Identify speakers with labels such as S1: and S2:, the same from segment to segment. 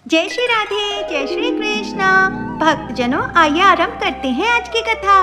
S1: जय श्री राधे, जय श्री कृष्ण। भक्तजनों, आइए आरंभ करते हैं आज की कथा।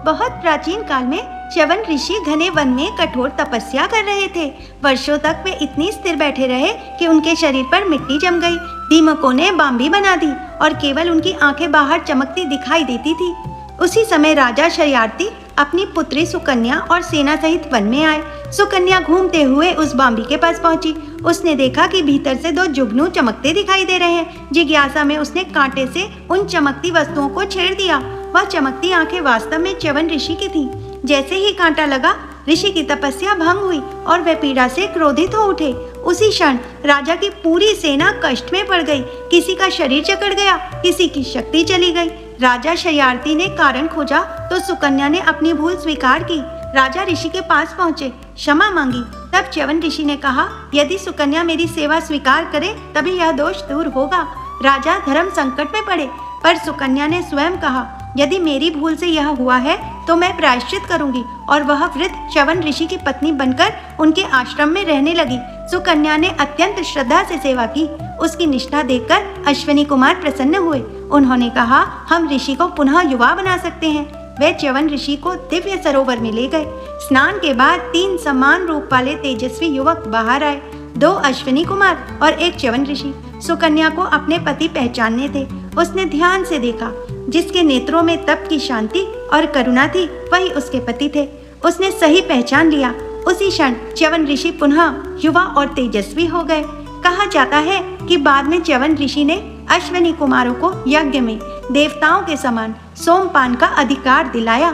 S1: बहुत प्राचीन काल में च्यवन ऋषि घने वन में कठोर तपस्या कर रहे थे। वर्षों तक वे इतनी स्थिर बैठे रहे कि उनके शरीर पर मिट्टी जम गई। दीमकों ने बांबी बना दी और केवल उनकी आंखें बाहर चमकती दिखाई देती थी। उसी समय राजा शर्यार्थी अपनी पुत्री सुकन्या और सेना सहित वन में आए। सुकन्या घूमते हुए उस बांबी के पास पहुंची। उसने देखा कि भीतर से दो जुगनू चमकते दिखाई दे रहे हैं। जिज्ञासा में उसने कांटे से उन चमकती वस्तुओं को छेड़ दिया। वह चमकती आंखें वास्तव में च्यवन ऋषि की थीं। जैसे ही कांटा लगा, ऋषि की तपस्या भंग हुई और वे पीड़ा से क्रोधित हो उठे। उसी क्षण राजा की पूरी सेना कष्ट में पड़ गई। किसी का शरीर जकड़ गया, किसी की शक्ति चली गई। राजा शर्यार्थी ने कारण खोजा तो सुकन्या ने अपनी भूल स्वीकार की। राजा ऋषि के पास पहुंचे, क्षमा मांगी। तब च्यवन ऋषि ने कहा, यदि सुकन्या मेरी सेवा स्वीकार करे तभी यह दोष दूर होगा। राजा धर्म संकट में पड़े, पर सुकन्या ने स्वयं कहा, यदि मेरी भूल से यह हुआ है तो मैं प्रायश्चित करूंगी। और वह वृद्ध च्यवन ऋषि की पत्नी बनकर उनके आश्रम में रहने लगी। सुकन्या ने अत्यंत श्रद्धा से सेवा की। उसकी निष्ठा देखकर अश्विनी कुमार प्रसन्न हुए। उन्होंने कहा, हम ऋषि को पुनः युवा बना सकते हैं। वे च्यवन ऋषि को दिव्य सरोवर में ले गए। स्नान के बाद 3 समान रूप वाले तेजस्वी युवक बाहर आए, 2 अश्विनी कुमार और 1 च्यवन ऋषि। सुकन्या को अपने पति पहचानने थे। उसने ध्यान से देखा, जिसके नेत्रों में तप की शांति और करुणा थी, वही उसके पति थे। उसने सही पहचान लिया। उसी क्षण च्यवन ऋषि पुनः युवा और तेजस्वी हो गए। कहा जाता है कि बाद में च्यवन ऋषि ने अश्विनी कुमारों को यज्ञ में देवताओं के समान सोमपान का अधिकार दिलाया।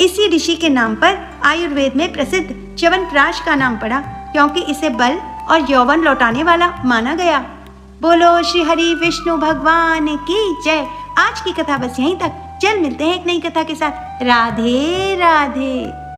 S1: इसी ऋषि के नाम पर आयुर्वेद में प्रसिद्ध च्यवनप्राश का नाम पड़ा, क्योंकि इसे बल और यौवन लौटाने वाला माना गया। बोलो श्री हरि विष्णु भगवान की जय। आज की कथा बस यहीं तक। चल मिलते हैं एक नई कथा के साथ। राधे राधे।